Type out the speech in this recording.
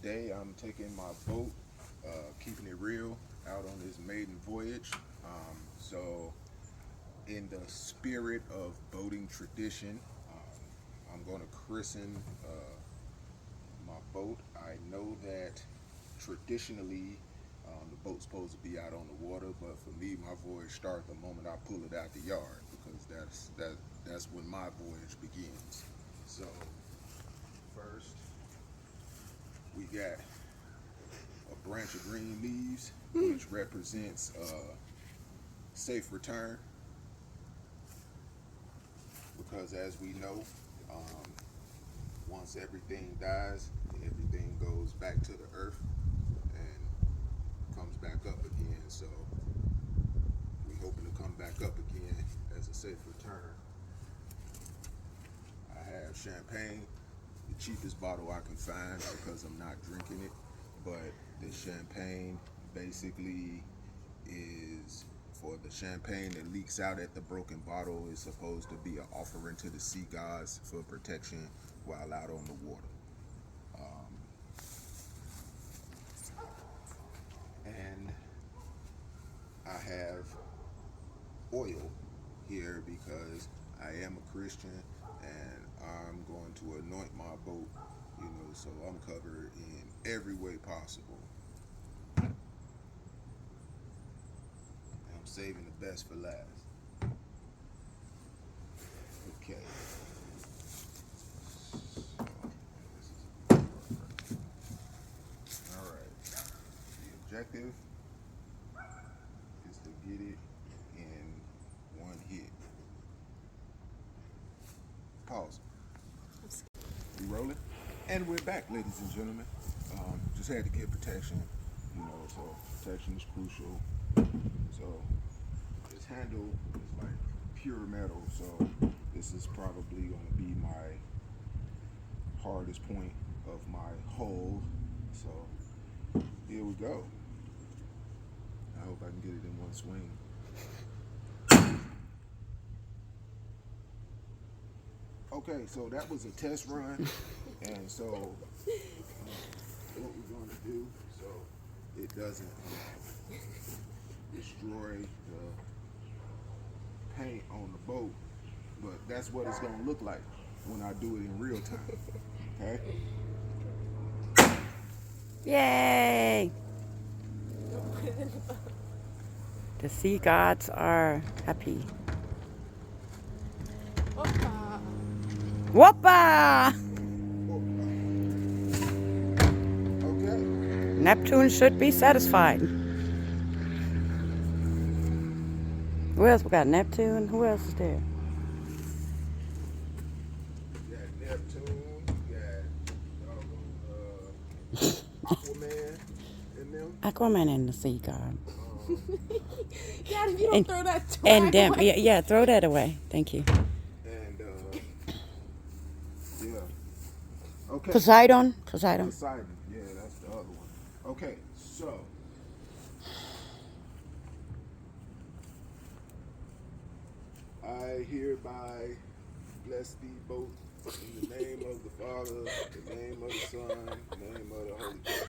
Today I'm taking my boat, keeping it real, out on this maiden voyage. So in the spirit of boating tradition, I'm going to christen my boat. I know that traditionally the boat's supposed to be out on the water, but for me, my voyage starts the moment I pull it out the yard, because that's when my voyage begins. So first, we got a branch of green leaves, which represents safe return, because as we know, once everything dies, everything goes back to the earth and comes back up again. So we hoping to come back up again as a safe return. I have champagne, the cheapest bottle I can find, because I'm not drinking it. But the champagne basically is, for the champagne that leaks out at the broken bottle, is supposed to be an offering to the sea gods for protection while out on the water. And I have oil here because I am a Christian and I'm going to anoint my boat, so I'm covered in every way possible. I'm saving the best for last. Okay. Alright. The objective is to get it in one hit. Pause. We rolling? And we're back, ladies and gentlemen. Just had to get protection, so protection is crucial. So this handle is like pure metal, so this is probably going to be my hardest point of my hull. So here we go. I hope I can get it in one swing. Okay, so that was a test run, and so what we're going to do, so it doesn't destroy the paint on the boat, but that's what it's going to look like when I do it in real time. Okay? Yay! The sea gods are happy. Whoppa! Okay. Neptune should be satisfied. Who else we got? Neptune? Who else is there? You got Neptune, you got Aquaman in them. Aquaman and the sea god. Dad, if you don't throw that swag And them. away. Yeah, throw that away. Thank you. And yeah. Okay. Poseidon. Poseidon. Yeah, that's the other one. Okay, so I hereby bless thee both in the name of the Father, the name of the Son, the name of the Holy Ghost.